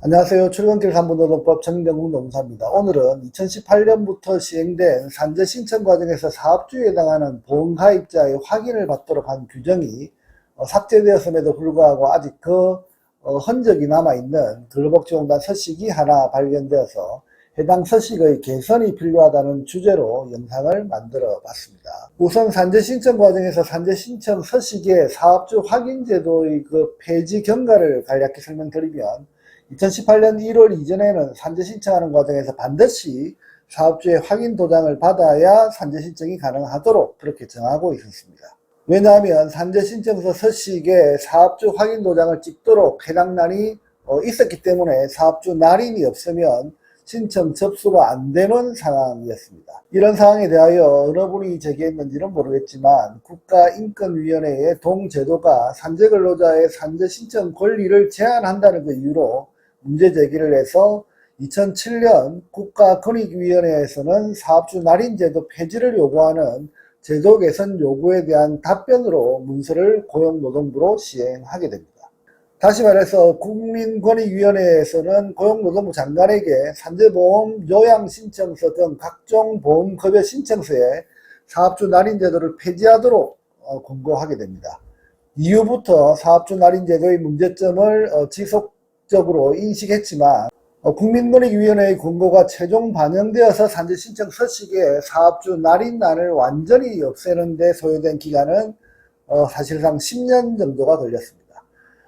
안녕하세요. 출근길 산부노동법 정병국 노무사입니다. 오늘은 2018년부터 시행된 산재 신청 과정에서 사업주에 해당하는 보험가입자의 확인을 받도록 한 규정이 삭제되었음에도 불구하고 아직 그 흔적이 남아있는 근로복지공단 서식이 하나 발견되어서 해당 서식의 개선이 필요하다는 주제로 영상을 만들어 봤습니다. 우선 산재 신청 과정에서 산재 신청 서식의 사업주 확인 제도의 그 폐지 경과를 간략히 설명드리면 2018년 1월 이전에는 산재 신청하는 과정에서 반드시 사업주의 확인 도장을 받아야 산재 신청이 가능하도록 그렇게 정하고 있었습니다. 왜냐하면 산재 신청서 서식에 사업주 확인 도장을 찍도록 해당 난이 있었기 때문에 사업주 날인이 없으면 신청 접수가 안 되는 상황이었습니다. 이런 상황에 대하여 어느 분이 제기했는지는 모르겠지만 국가인권위원회의 동제도가 산재근로자의 산재 신청 권리를 제한한다는 그 이유로 문제 제기를 해서 2007년 국가권익위원회에서는 사업주 날인제도 폐지를 요구하는 제도 개선 요구에 대한 답변으로 문서를 고용노동부로 시행하게 됩니다. 다시 말해서 국민권익위원회에서는 고용노동부 장관에게 산재보험 요양신청서 등 각종 보험급여 신청서에 사업주 날인제도를 폐지하도록 권고하게 됩니다. 이후부터 사업주 날인제도의 문제점을 지속적으로 인식했지만 국민권익위원회의 권고가 최종 반영되어서 산재 신청 서식에 사업주 날인란을 완전히 없애는 데 소요된 기간은 사실상 10년 정도가 걸렸습니다.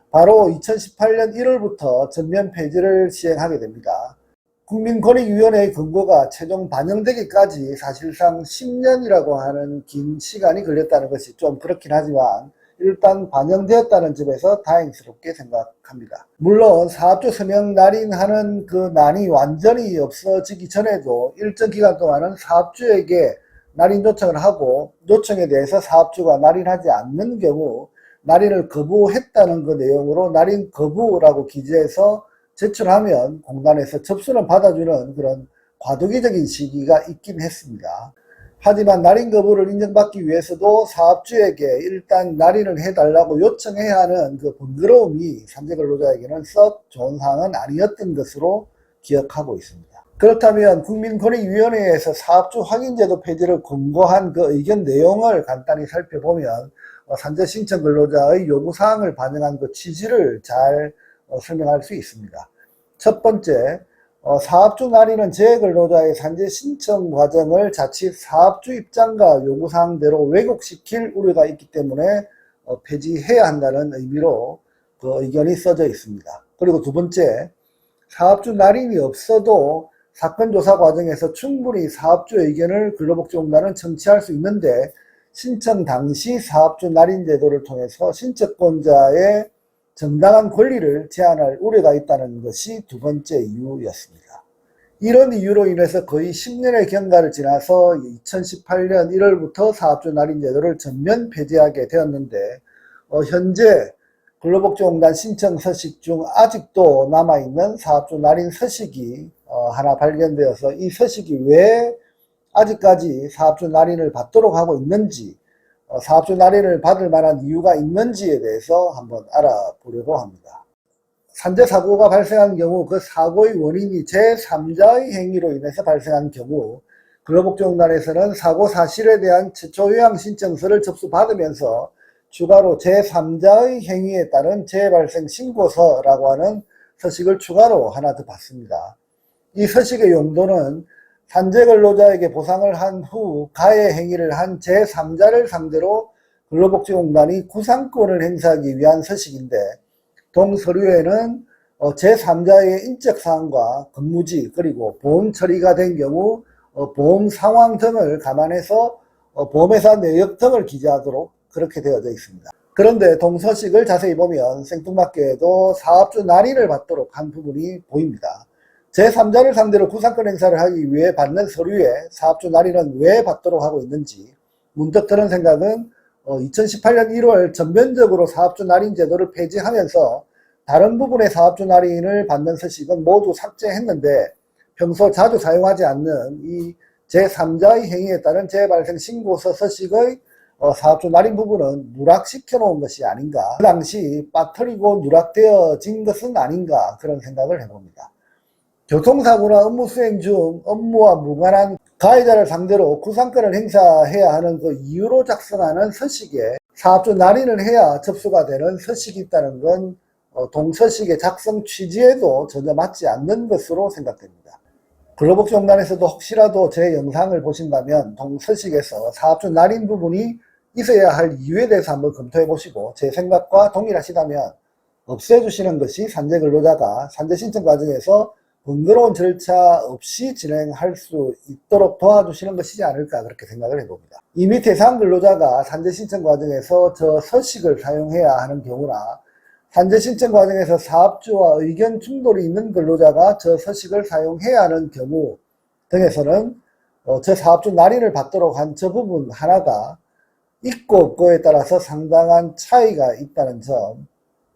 바로 2018년 1월부터 전면 폐지를 시행하게 됩니다. 국민권익위원회의 권고가 최종 반영되기까지 사실상 10년이라고 하는 긴 시간이 걸렸다는 것이 좀 그렇긴 하지만 일단 반영되었다는 점에서 다행스럽게 생각합니다. 물론 사업주 서명 날인하는 그 난이 완전히 없어지기 전에도 일정 기간 동안은 사업주에게 날인 요청을 하고 요청에 대해서 사업주가 날인하지 않는 경우 날인을 거부했다는 그 내용으로 날인 거부라고 기재해서 제출하면 공단에서 접수를 받아주는 그런 과도기적인 시기가 있긴 했습니다. 하지만 날인 거부를 인정받기 위해서도 사업주에게 일단 날인을 해달라고 요청해야 하는 그 번거로움이 산재근로자에게는 썩 좋은 사항은 아니었던 것으로 기억하고 있습니다. 그렇다면 국민권익위원회에서 사업주 확인제도 폐지를 권고한 그 의견 내용을 간단히 살펴보면 산재 신청 근로자의 요구사항을 반영한 그 취지를 잘 설명할 수 있습니다. 첫 번째, 사업주 날인은 재근로자의 산재 신청 과정을 자칫 사업주 입장과 요구사항대로 왜곡시킬 우려가 있기 때문에 폐지해야 한다는 의미로 그 의견이 써져 있습니다. 그리고 두 번째, 사업주 날인이 없어도 사건 조사 과정에서 충분히 사업주 의견을 근로복지공단은 청취할 수 있는데 신청 당시 사업주 날인 제도를 통해서 신청권자의 정당한 권리를 제한할 우려가 있다는 것이 두 번째 이유였습니다. 이런 이유로 인해서 거의 10년의 경과를 지나서 2018년 1월부터 사업주 날인 제도를 전면 폐지하게 되었는데 현재 근로복지공단 신청 서식 중 아직도 남아있는 사업주 날인 서식이 하나 발견되어서 이 서식이 왜 아직까지 사업주 날인을 받도록 하고 있는지, 사업주 날인을 받을 만한 이유가 있는지에 대해서 한번 알아보려고 합니다. 산재 사고가 발생한 경우 그 사고의 원인이 제3자의 행위로 인해서 발생한 경우 근로복지공단에서는 사고 사실에 대한 최초 요양 신청서를 접수받으면서 추가로 제3자의 행위에 따른 재발생 신고서라고 하는 서식을 추가로 하나 더 받습니다. 이 서식의 용도는 산재 근로자에게 보상을 한 후 가해 행위를 한 제3자를 상대로 근로복지공단이 구상권을 행사하기 위한 서식인데 동서류에는 제3자의 인적사항과 근무지 그리고 보험 처리가 된 경우 보험 상황 등을 감안해서 보험회사 내역 등을 기재하도록 그렇게 되어져 있습니다. 그런데 동서식을 자세히 보면 생뚱맞게도 사업주 날인을 받도록 한 부분이 보입니다. 제3자를 상대로 구상권 행사를 하기 위해 받는 서류에 사업주 날인은 왜 받도록 하고 있는지 문득 드는 생각은 2018년 1월 전면적으로 사업주 날인 제도를 폐지하면서 다른 부분의 사업주 날인을 받는 서식은 모두 삭제했는데 평소 자주 사용하지 않는 이 제3자의 행위에 따른 재발생 신고서 서식의 사업주 날인 부분은 누락시켜 놓은 것이 아닌가, 그 당시 빠뜨리고 누락되어진 것은 아닌가, 그런 생각을 해봅니다. 교통사고나 업무 수행 중 업무와 무관한 가해자를 상대로 구상권을 행사해야 하는 그 이유로 작성하는 서식에 사업주 날인을 해야 접수가 되는 서식이 있다는 건 동서식의 작성 취지에도 전혀 맞지 않는 것으로 생각됩니다. 근로복지공단에서도 혹시라도 제 영상을 보신다면 동서식에서 사업주 날인 부분이 있어야 할 이유에 대해서 한번 검토해 보시고 제 생각과 동일하시다면 없애주시는 것이 산재근로자가 산재신청 과정에서 번거로운 절차 없이 진행할 수 있도록 도와주시는 것이지 않을까, 그렇게 생각을 해봅니다. 이미 대상 근로자가 산재신청 과정에서 저 서식을 사용해야 하는 경우나 산재신청 과정에서 사업주와 의견 충돌이 있는 근로자가 저 서식을 사용해야 하는 경우 등에서는 저 사업주 날인을 받도록 한 저 부분 하나가 있고 없고에 따라서 상당한 차이가 있다는 점,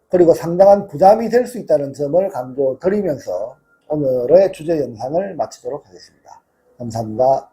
그리고 상당한 부담이 될 수 있다는 점을 강조드리면서 오늘의 주제 영상을 마치도록 하겠습니다. 감사합니다.